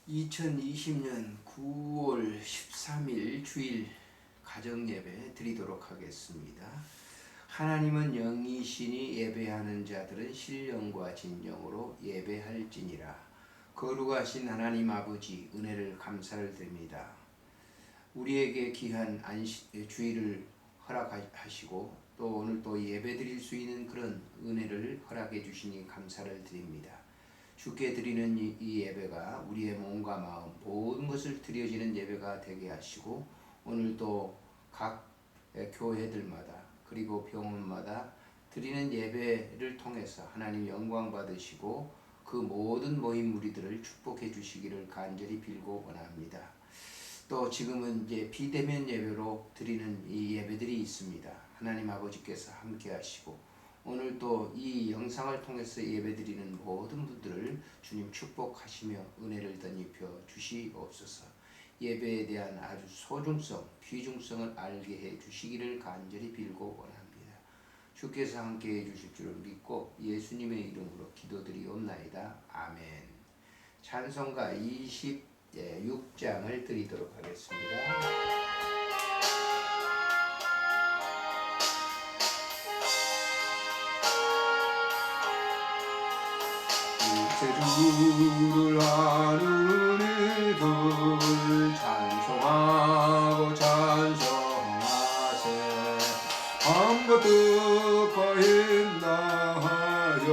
2020년 9월 13일 주일 가정예배 드리도록 하겠습니다. 하나님은 영이시니 예배하는 자들은 신령과 진정으로 예배할지니라. 거룩하신 하나님 아버지, 은혜를 감사를 드립니다. 우리에게 귀한 주일을 허락하시고 또 오늘 또 예배 드릴 수 있는 그런 은혜를 허락해 주시니 감사를 드립니다. 주께 드리는 이 예배가 우리의 몸과 마음 모든 것을 드려지는 예배가 되게 하시고 오늘도 각 교회들마다 그리고 병원마다 드리는 예배를 통해서 하나님 영광 받으시고 그 모든 모임 무리들을 축복해 주시기를 간절히 빌고 원합니다. 또 지금은 이제 비대면 예배로 드리는 이 예배들이 있습니다. 하나님 아버지께서 함께 하시고 오늘 또 이 영상을 통해서 예배드리는 모든 분들을 주님 축복하시며 은혜를 덧입혀 주시옵소서. 예배에 대한 아주 소중성, 귀중성을 알게 해 주시기를 간절히 빌고 원합니다. 주께서 함께 해 주실 줄을 믿고 예수님의 이름으로 기도드리옵나이다. 아멘. 찬송가 26장을 드리도록 하겠습니다. 주를 아는 이들 찬송하고 찬송하세. 밤과 뜻과 인나하여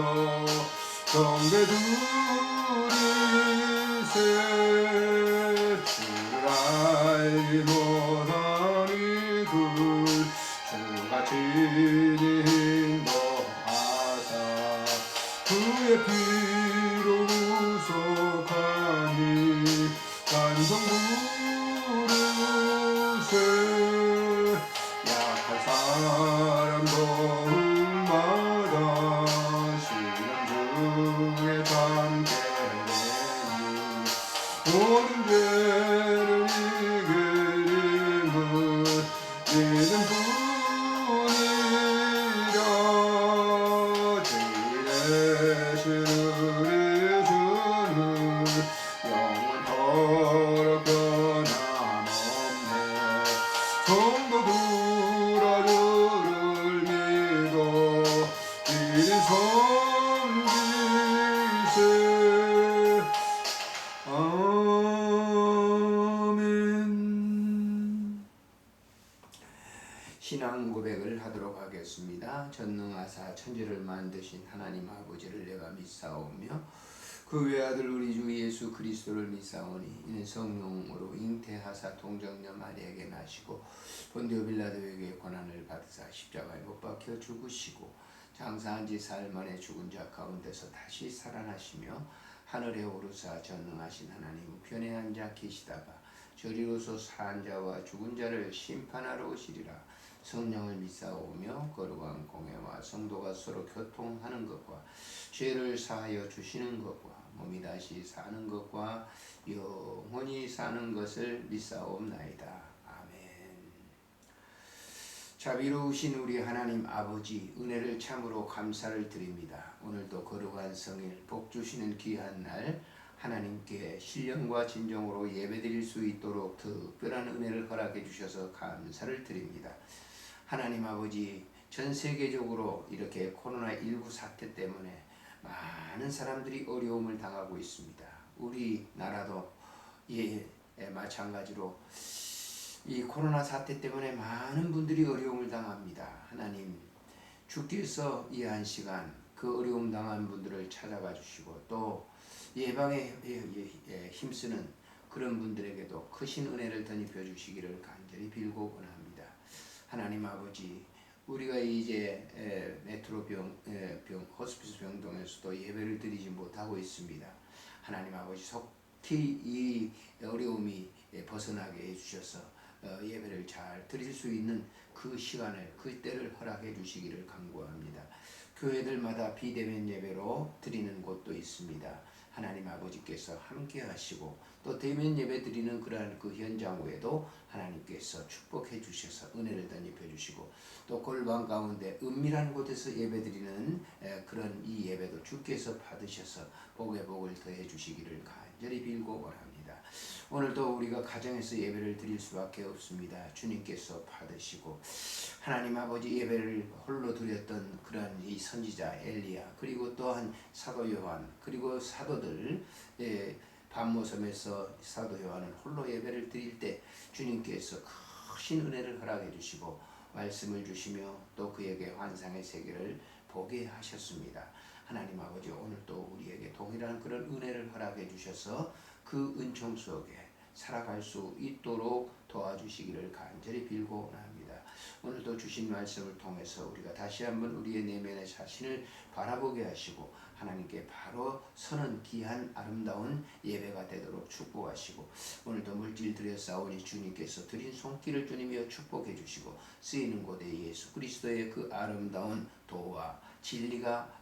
경배 드리세. 주를 알지 못한 이들 주같이 인도하사 그의 피로 구속하니 찬송 부르세. 약한 사람 도움마다 시련 중에 담대하니 모든 죄를 이기림은 믿음 뿐이라. 주의 우리 주는 영원토록 변함없네. 성도들아 주를 믿어 이리 섬기세. 아멘. 신앙 고백을 하도록 하겠습니다. 전능하사 천지를 만드신 하나님 아버지를 내가 믿사오며 그 외아들 우리 주 예수 그리스도를 믿사오니 이는 성령으로 잉태하사 동정녀 마리아에게 나시고 본디오 빌라도에게 고난을 받으사 십자가에 못 박혀 죽으시고 장사한 지 사흘 만에 죽은 자 가운데서 다시 살아나시며 하늘에 오르사 전능하신 하나님 우편에 앉아 계시다가 저리로서 산 자와 죽은 자를 심판하러 오시리라. 성령을 믿사오며 거룩한 공회와 성도가 서로 교통하는 것과 죄를 사하여 주시는 것과 몸이 다시 사는 것과 영원히 사는 것을 믿사옵나이다. 아멘. 자비로우신 우리 하나님 아버지, 은혜를 참으로 감사를 드립니다. 오늘도 거룩한 성일 복 주시는 귀한 날 하나님께 신령과 진정으로 예배드릴 수 있도록 특별한 은혜를 허락해 주셔서 감사를 드립니다. 하나님 아버지, 전 세계적으로 이렇게 코로나19 사태 때문에 많은 사람들이 어려움을 당하고 있습니다. 우리나라도 마찬가지로 이 코로나 사태 때문에 많은 분들이 어려움을 당합니다. 하나님, 주께서 이 한 시간 그 어려움 당한 분들을 찾아가 주시고 또 예방에 힘쓰는 그런 분들에게도 크신 은혜를 덧입혀 주시기를 간절히 빌고 원합니다. 하나님 아버지, 우리가 이제 메트로병 호스피스 병동에서도 예배를 드리지 못하고 있습니다. 하나님 아버지, 속히 이 어려움이 벗어나게 해주셔서 예배를 잘 드릴 수 있는 그 시간을, 그 때를 허락해 주시기를 간구합니다. 교회들마다 비대면 예배로 드리는 곳도 있습니다. 하나님 아버지께서 함께 하시고 또 대면 예배 드리는 그러한 그 현장 외에도 하나님께서 축복해 주셔서 은혜를 덧입혀 주시고 또 골방 가운데 은밀한 곳에서 예배 드리는 그런 이 예배도 주께서 받으셔서 복에 복을 더해 주시기를 간절히 빌고 원합니다. 오늘도 우리가 가정에서 예배를 드릴 수밖에 없습니다. 주님께서 받으시고 하나님 아버지 예배를 홀로 드렸던 그러한 이 선지자 엘리야, 그리고 또한 사도 요한, 그리고 사도들, 밤모섬에서 사도 요한은 홀로 예배를 드릴 때 주님께서 크신 은혜를 허락해 주시고 말씀을 주시며 또 그에게 환상의 세계를 보게 하셨습니다. 하나님 아버지, 오늘도 우리에게 동일한 그런 은혜를 허락해 주셔서 그 은총 속에 살아갈 수 있도록 도와주시기를 간절히 빌고 원합니다. 오늘도 주신 말씀을 통해서 우리가 다시 한번 우리의 내면의 자신을 바라보게 하시고 하나님께 바로 서는 귀한 아름다운 예배가 되도록 축복하시고, 오늘도 물질 드려 싸우니 주님께서 드린 손길을 주님이여 축복해 주시고 쓰이는 곳에 예수 그리스도의 그 아름다운 도와 진리가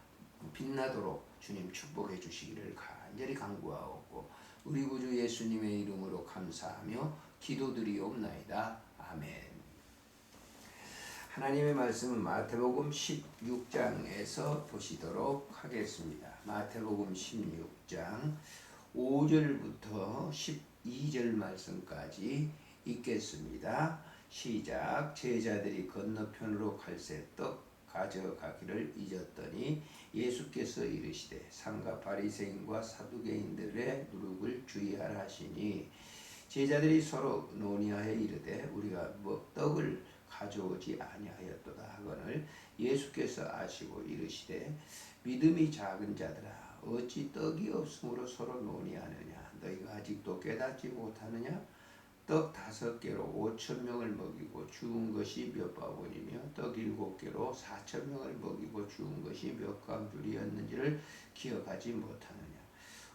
빛나도록 주님 축복해 주시기를 간절히 간구하옵고 우리 구주 예수님의 이름으로 감사하며 기도드리옵나이다. 아멘. 하나님의 말씀은 마태복음 16장에서 보시도록 하겠습니다. 마태복음 16장 5절부터 12절 말씀까지 읽겠습니다. 시작. 제자들이 건너편으로 갈새 떡 가져가기를 잊었더니 예수께서 이르시되 상가 바리새인과 사두개인들의 누룩을 주의하라 하시니, 제자들이 서로 논의하여 이르되 우리가 뭐 떡을 가져오지 아니하였도다 하거늘 예수께서 아시고 이르시되 믿음이 작은 자들아, 어찌 떡이 없으므로 서로 논의하느냐. 너희가 아직도 깨닫지 못하느냐. 떡 5개로 5,000명을 먹이고 주운 것이 몇 바구니며 떡 7개로 4,000명을 먹이고 주운 것이 몇 강줄이었는지를 기억하지 못하느냐.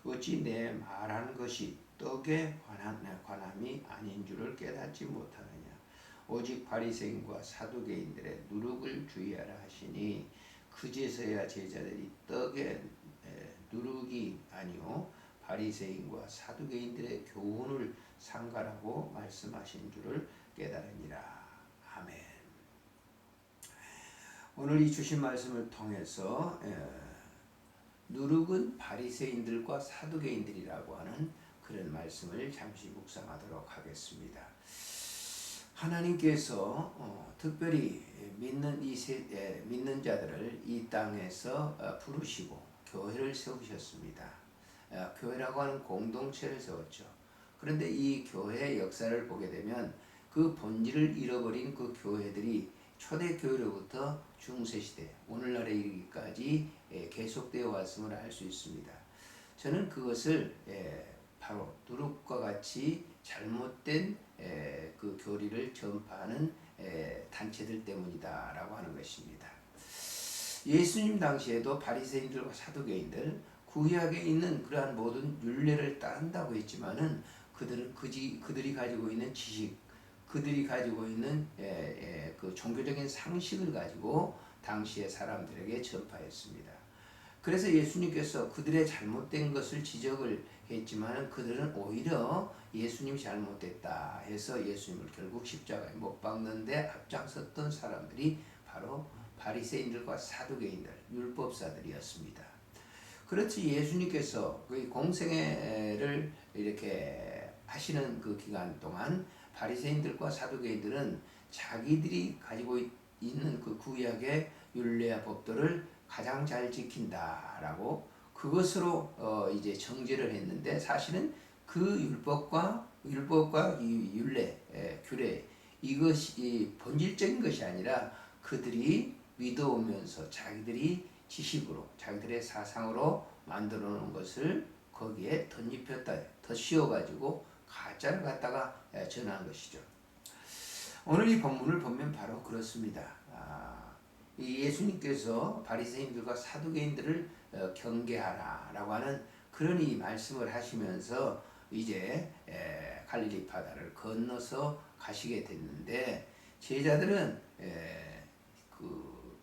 어찌 내 말하는 것이 떡에 관함이 아닌 줄을 깨닫지 못하느냐. 오직 바리새인과 사두개인들의 누룩을 주의하라 하시니, 그제서야 제자들이 떡에 누룩이 아니요 바리새인과 사두개인들의 교훈을 상가라고 말씀하신 줄을 깨달으니라. 아멘. 오늘 이 주신 말씀을 통해서 누룩은 바리새인들과 사두개인들이라고 하는 그런 말씀을 잠시 묵상하도록 하겠습니다. 하나님께서 특별히 믿는 자들을 이 땅에서 부르시고 교회를 세우셨습니다. 교회라고 하는 공동체를 세웠죠. 그런데 이 교회의 역사를 보게 되면 그 본질을 잃어버린 그 교회들이 초대교회로부터 중세시대 오늘날에 이르기까지 계속되어 왔음을 알 수 있습니다. 저는 그것을 바로 누룩과 같이 잘못된 그 교리를 전파하는 단체들 때문이다 라고 하는 것입니다. 예수님 당시에도 바리새인들과 사두개인들, 구약에 있는 그러한 모든 율례를 따른다고 했지만은 그들은 그들이 가지고 있는 지식, 그들이 가지고 있는 그 종교적인 상식을 가지고 당시의 사람들에게 전파했습니다. 그래서 예수님께서 그들의 잘못된 것을 지적을 했지만 그들은 오히려 예수님이 잘못됐다 해서 예수님을 결국 십자가에 못 박는데 앞장섰던 사람들이 바로 바리새인들과 사두개인들, 율법사들이었습니다. 그렇지, 예수님께서 그 공생애를 이렇게 하시는 그 기간 동안 바리새인들과 사두개인들은 자기들이 가지고 있는 그 구약의 율례와 법도를 가장 잘 지킨다라고 그것으로 이제 정죄를 했는데, 사실은 그 율법과 이 율례, 규례, 이것이 본질적인 것이 아니라 그들이 믿어오면서 자기들이 지식으로, 자기들의 사상으로 만들어 놓은 것을 거기에 덧입혔다, 덧씌워가지고 가짜를 갖다가 전한 것이죠. 오늘 이 본문을 보면 바로 그렇습니다. 이 예수님께서 바리새인들과 사두개인들을 경계하라라고 하는 그런 이 말씀을 하시면서 이제 갈릴리 바다를 건너서 가시게 됐는데, 제자들은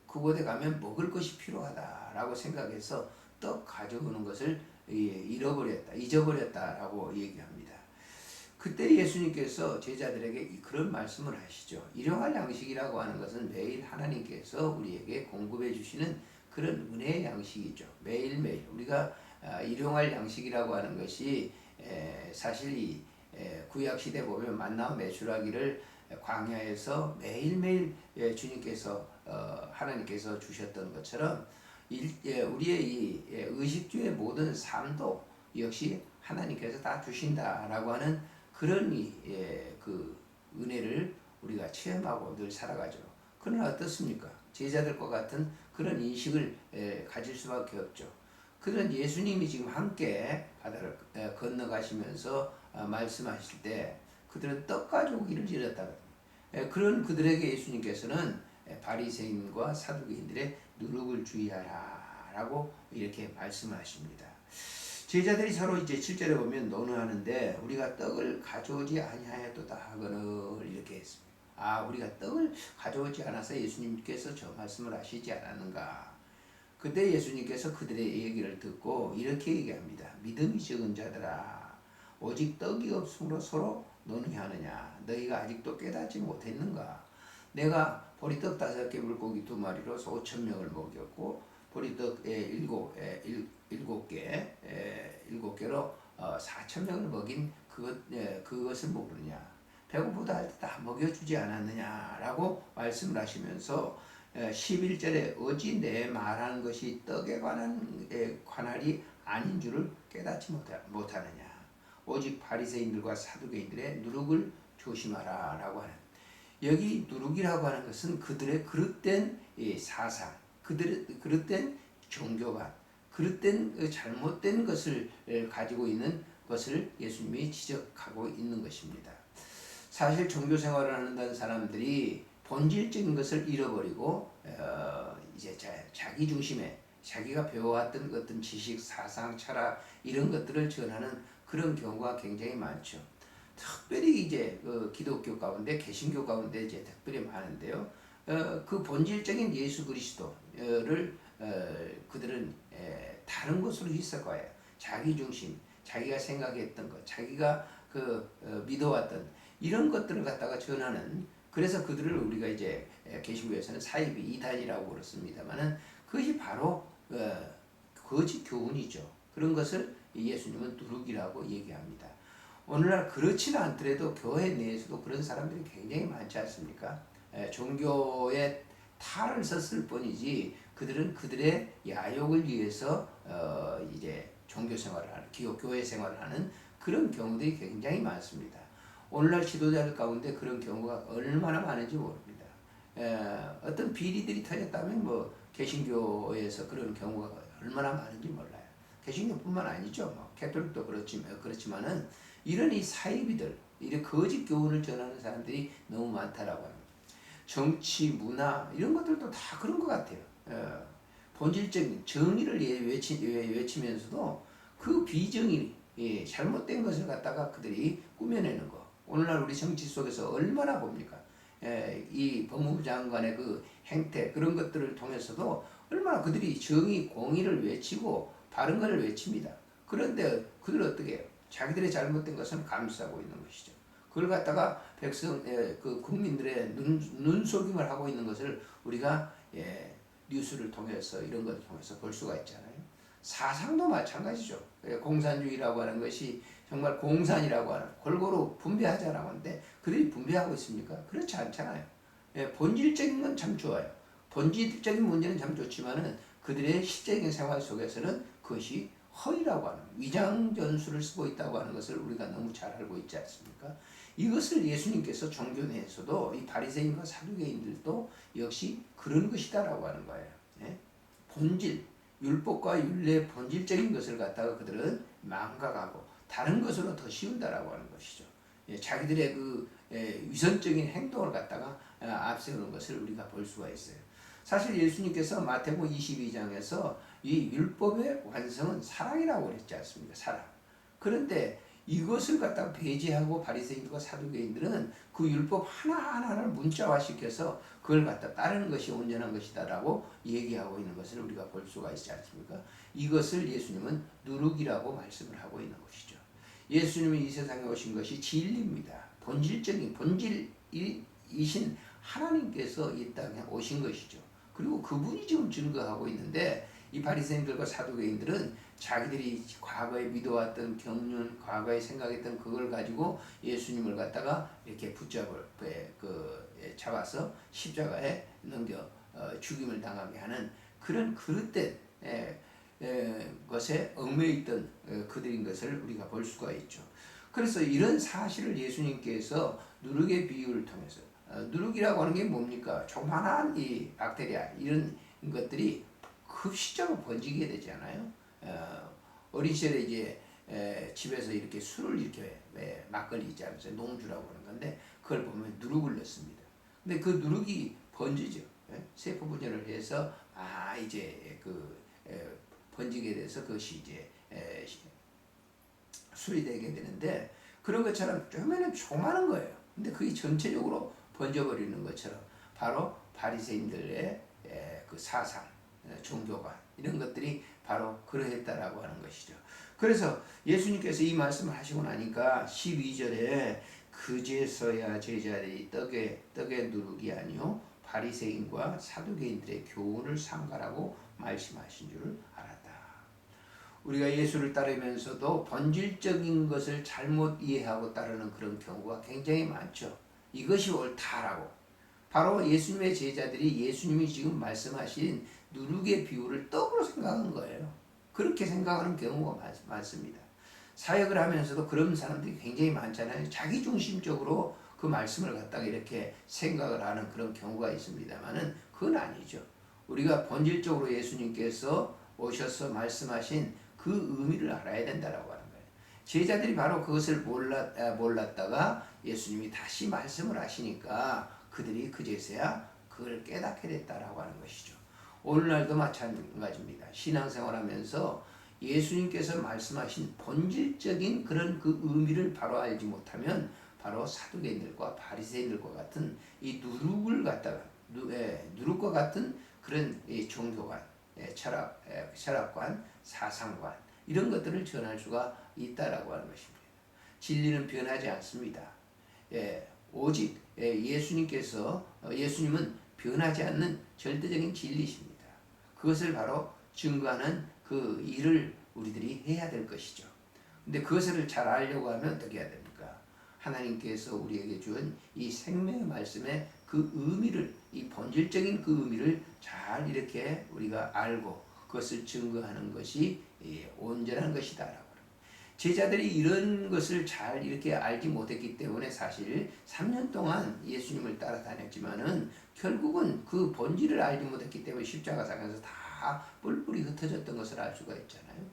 그곳에 가면 먹을 것이 필요하다라고 생각해서 떡 가져오는 것을 잊어버렸다라고 얘기합니다. 그때 예수님께서 제자들에게 그런 말씀을 하시죠. 일용할 양식이라고 하는 것은 매일 하나님께서 우리에게 공급해 주시는 그런 은혜의 양식이죠. 매일매일 우리가 일용할 양식이라고 하는 것이 사실 구약 시대 보면 만나와 메추라기를 광야에서 매일매일 주님께서 하나님께서 주셨던 것처럼 우리의 이 의식주의 모든 삶도 역시 하나님께서 다 주신다라고 하는 그런 그 은혜를 우리가 체험하고 늘 살아가죠. 그러나 어떻습니까? 제자들과 같은 그런 인식을 가질 수밖에 없죠. 그런 예수님이 지금 함께 바다를 건너가시면서 말씀하실 때 그들은 떡 가져오기를 잃었다거든요. 그런 그들에게 예수님께서는 바리새인과 사두개인들의 누룩을 주의하라라고 이렇게 말씀하십니다. 제자들이 서로 이제 7절에 보면 논의하는데 우리가 떡을 가져오지 아니하였도다 하거늘 이렇게 했습니다. 우리가 떡을 가져오지 않아서 예수님께서 저 말씀을 하시지 않았는가. 그때 예수님께서 그들의 얘기를 듣고 이렇게 얘기합니다. 믿음이 적은 자들아, 오직 떡이 없으므로 서로 논의하느냐. 너희가 아직도 깨닫지 못했는가. 내가 보리떡 5개 물고기 2마리로 5,000명을 먹였고 보리떡 7개로 4,000명을 먹인 그것을 모르느냐. 배고프다 할 때 다 먹여주지 않았느냐라고 말씀을 하시면서 11절에 어찌 내 말하는 것이 떡에 관할이 아닌 줄을 깨닫지 못하느냐. 오직 바리새인들과 사두개인들의 누룩을 조심하라라고 하는, 여기 누룩이라고 하는 것은 그들의 그릇된 사상, 그들의 그릇된 종교관, 그릇된 잘못된 것을 가지고 있는 것을 예수님이 지적하고 있는 것입니다. 사실 종교 생활을 한다는 사람들이 본질적인 것을 잃어버리고 이제 자기 중심에 자기가 배워왔던 어떤 지식, 사상, 철학 이런 것들을 전하는 그런 경우가 굉장히 많죠. 특별히 이제 기독교 가운데, 개신교 가운데 이제 특별히 많은데요. 그 본질적인 예수 그리스도를 그들은 다른 것으로 희석해요. 자기 중심, 자기가 생각했던 것, 자기가 믿어왔던 이런 것들을 갖다가 전하는, 그래서 그들을 우리가 이제 개신교에서는 사이비 이단이라고 그렇습니다만은 그것이 바로 거짓 교훈이죠. 그런 것을 예수님은 누룩이라고 얘기합니다. 오늘날 그렇지는 않더라도 교회 내에서도 그런 사람들이 굉장히 많지 않습니까? 종교에 탈을 썼을 뿐이지 그들은 그들의 야욕을 위해서 이제 종교 생활을 하는, 교회 생활을 하는 그런 경우들이 굉장히 많습니다. 오늘날 지도자들 가운데 그런 경우가 얼마나 많은지 모릅니다. 어떤 비리들이 터졌다면 개신교에서 그런 경우가 얼마나 많은지 몰라요. 개신교뿐만 아니죠. 캐톨릭도 그렇지만은 이런 이 사이비들, 이런 거짓 교훈을 전하는 사람들이 너무 많다라고 합니다. 정치, 문화 이런 것들도 다 그런 것 같아요. 본질적인 정의를 외치면서도 그 비정의, 잘못된 것을 갖다가 그들이 꾸며내는 거. 오늘날 우리 정치 속에서 얼마나 봅니까? 이 법무부 장관의 그 행태, 그런 것들을 통해서도 얼마나 그들이 정의, 공의를 외치고 바른 것을 외칩니다. 그런데 그들은 어떻게 해요? 자기들의 잘못된 것은 감싸고 있는 것이죠. 그걸 갖다가 국민들의 눈속임을 하고 있는 것을 우리가 뉴스를 통해서 이런 것을 통해서 볼 수가 있잖아요. 사상도 마찬가지죠. 공산주의라고 하는 것이 정말 공산이라고 하는, 골고루 분배하자라고 하는데 그들이 분배하고 있습니까? 그렇지 않잖아요. 본질적인 건 참 좋아요. 본질적인 문제는 참 좋지만은 그들의 실제적인 생활 속에서는 그것이 허위라고 하는, 위장 전술을 쓰고 있다고 하는 것을 우리가 너무 잘 알고 있지 않습니까? 이것을 예수님께서 종교 내에서도 이 바리새인과 사두개인들도 역시 그런 것이다라고 하는 거예요. 본질, 율법과 율례의 본질적인 것을 갖다가 그들은 망각하고 다른 것으로 더 씌운다라고 하는 것이죠. 자기들의 그 위선적인 행동을 갖다가 앞세우는 것을 우리가 볼 수가 있어요. 사실 예수님께서 마태복음 22장에서 이 율법의 완성은 사랑이라고 그랬지 않습니까? 사랑. 그런데 이것을 갖다가 배제하고 바리새인들과 사두개인들은 그 율법 하나하나를 문자화시켜서 그걸 갖다 따르는 것이 온전한 것이다라고 얘기하고 있는 것을 우리가 볼 수가 있지 않습니까? 이것을 예수님은 누룩이라고 말씀을 하고 있는 것이죠. 예수님이 이 세상에 오신 것이 진리입니다. 본질적인 본질이신 하나님께서 이 땅에 오신 것이죠. 그리고 그분이 지금 증거하고 있는데 이 바리새인들과 사두개인들은 자기들이 과거에 믿어왔던 경륜, 과거에 생각했던 그걸 가지고 예수님을 갖다가 이렇게 잡아서 십자가에 넘겨 죽임을 당하게 하는 그런 그릇된 것에 얽매여 있던 그들인 것을 우리가 볼 수가 있죠. 그래서 이런 사실을 예수님께서 누룩의 비유를 통해서 누룩이라고 하는 게 뭡니까? 조그만한 이 박테리아 이런 것들이 급식적으로 번지게 되잖아요. 어린 시절에 이제 집에서 이렇게 술을 이렇게 막걸리 있지 않습니까? 농주라고 하는 건데 그걸 보면 누룩을 넣습니다. 근데 그 누룩이 번지죠. 세포 분열을 해서 이제 번지게 돼서 그것이 이제 술이 되게 되는데 그런 것처럼 처음에는 조그마한 거예요. 근데 그게 전체적으로 번져버리는 것처럼 바로 바리새인들의 그 사상, 종교관 이런 것들이 바로 그러했다라고 하는 것이죠. 그래서 예수님께서 이 말씀을 하시고 나니까 12절에 그제서야 제자들이 떡의 누룩이 아니요 바리새인과 사두개인들의 교훈을 삼가라고 말씀하신 줄을 알았다. 우리가 예수를 따르면서도 본질적인 것을 잘못 이해하고 따르는 그런 경우가 굉장히 많죠. 이것이 옳다라고. 바로 예수님의 제자들이 예수님이 지금 말씀하신 누룩의 비유를 떡으로 생각한 거예요. 그렇게 생각하는 경우가 많습니다. 사역을 하면서도 그런 사람들이 굉장히 많잖아요. 자기중심적으로 그 말씀을 갖다가 이렇게 생각을 하는 그런 경우가 있습니다만은 그건 아니죠. 우리가 본질적으로 예수님께서 오셔서 말씀하신 그 의미를 알아야 된다라고 하는 거예요. 제자들이 바로 그것을 몰랐다가 예수님이 다시 말씀을 하시니까 그들이 그제서야 그걸 깨닫게 됐다라고 하는 것이죠. 오늘날도 마찬가지입니다. 신앙생활하면서 예수님께서 말씀하신 본질적인 그런 그 의미를 바로 알지 못하면 바로 사두개인들과 바리새인들과 같은 이 누룩과 같은 그런 종교관, 철학관, 사상관 이런 것들을 전할 수가 있다라고 하는 것입니다. 진리는 변하지 않습니다. 오직 예수님은 변하지 않는 절대적인 진리십니다. 그것을 바로 증거하는 그 일을 우리들이 해야 될 것이죠. 근데 그것을 잘 알려고 하면 어떻게 해야 됩니까? 하나님께서 우리에게 준 이 생명의 말씀의 그 의미를, 이 본질적인 그 의미를 잘 이렇게 우리가 알고 그것을 증거하는 것이 온전한 것이다라고. 제자들이 이런 것을 잘 이렇게 알지 못했기 때문에 사실 3년 동안 예수님을 따라다녔지만은 결국은 그 본질을 알지 못했기 때문에 십자가상에서 다 뿔뿔이 흩어졌던 것을 알 수가 있잖아요.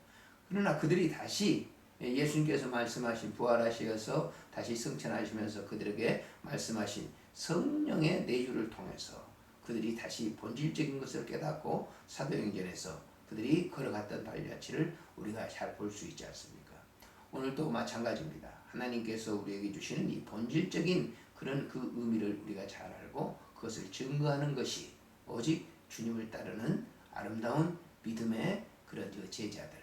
그러나 그들이 다시 예수님께서 말씀하신 부활하셔서 다시 승천하시면서 그들에게 말씀하신 성령의 내주를 통해서 그들이 다시 본질적인 것을 깨닫고 사도행전에서 그들이 걸어갔던 발자취를 우리가 잘 볼 수 있지 않습니까? 오늘도 마찬가지입니다. 하나님께서 우리에게 주시는 이 본질적인 그런 그 의미를 우리가 잘 알고 그것을 증거하는 것이 오직 주님을 따르는 아름다운 믿음의 그런 제자들,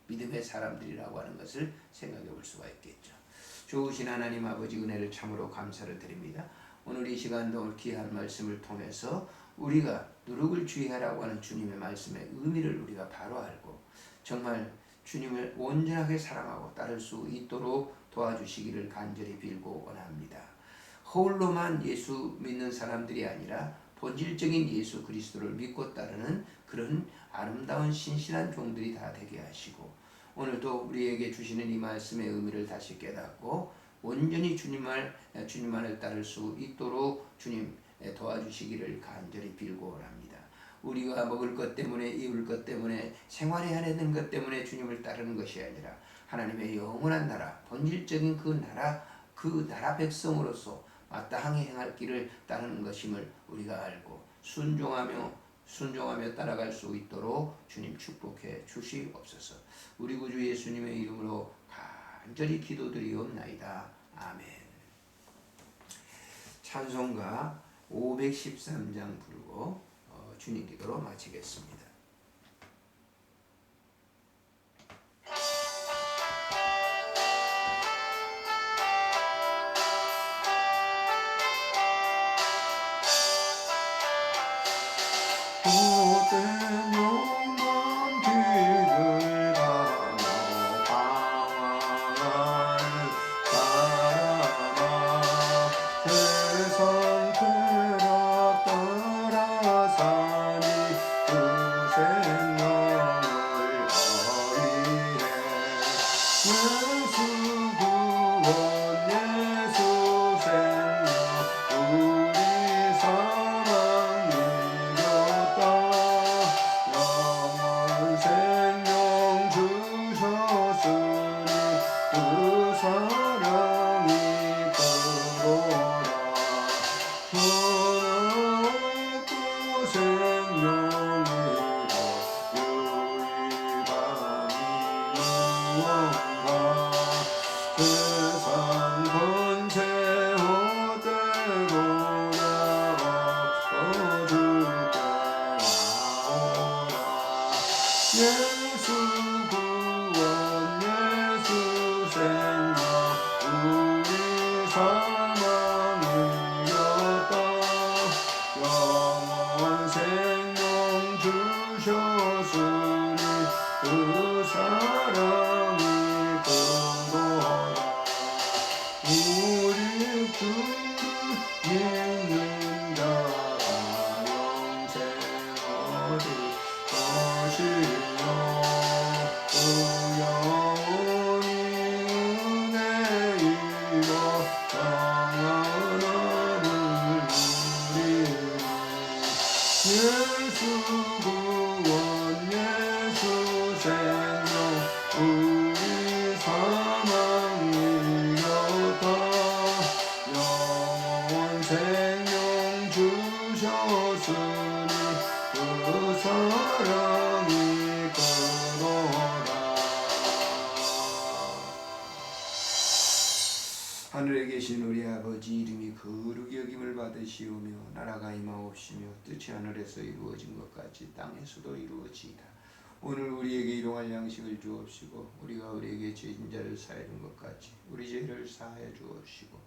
믿음의 사람들이라고 하는 것을 생각해 볼 수가 있겠죠. 좋으신 하나님 아버지 은혜를 참으로 감사를 드립니다. 오늘 이 시간도 귀한 말씀을 통해서 우리가 누룩을 주의하라고 하는 주님의 말씀의 의미를 우리가 바로 알고 정말 주님을 온전하게 사랑하고 따를 수 있도록 도와주시기를 간절히 빌고 원합니다. 홀로만 예수 믿는 사람들이 아니라 본질적인 예수 그리스도를 믿고 따르는 그런 아름다운 신실한 종들이 다 되게 하시고 오늘도 우리에게 주시는 이 말씀의 의미를 다시 깨닫고 온전히 주님만을 따를 수 있도록 주님 도와주시기를 간절히 빌고 원합니다. 우리가 먹을 것 때문에 입을 것 때문에 생활해야 하는 것 때문에 주님을 따르는 것이 아니라 하나님의 영원한 나라, 본질적인 그 나라 백성으로서 마땅히 행할 길을 따르는 것임을 우리가 알고 순종하며 따라갈 수 있도록 주님 축복해 주시옵소서. 우리 구주 예수님의 이름으로 간절히 기도드리옵나이다. 아멘. 찬송가 513장 부르고 주님 기도로 마치겠습니다. 모든 영광 들을 사랑이 크도다 천하없고 생명이라 유일하니 무언가 세상 권세 헛되고야 없어주게 하오라 예수 구원 예수 생명 우리 사망 이겼다 영원 생명 주셨으니 그 사랑이 크도다 우리 주를 믿는 자가 영생 얻을 것이요 그 영원히 은혜이여 평안함을 누리리 예수 구원 예수 생명 우리 사망 이겼다 영원 생명 주셨으니 그 사랑이 크도다 하늘에 계신 우리 아버지 이름이 거룩히 여김을 받으시오며 나라가 임하옵시며 뜻이 하늘에서 이루어진 것 같이 땅에서도 이루어지이다 오늘 우리에게 일용할 양식을 주옵시고 우리가 우리에게 죄진 자를 사하는 것 같이 우리 죄를 사하여 주옵시고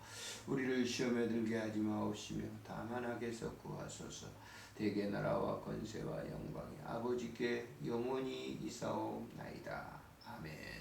우리를 시험에 들게 하지 마옵시며 다만 악에서 구하소서 대개 나라와 권세와 영광이 아버지께 영원히 이사옵나이다 아멘.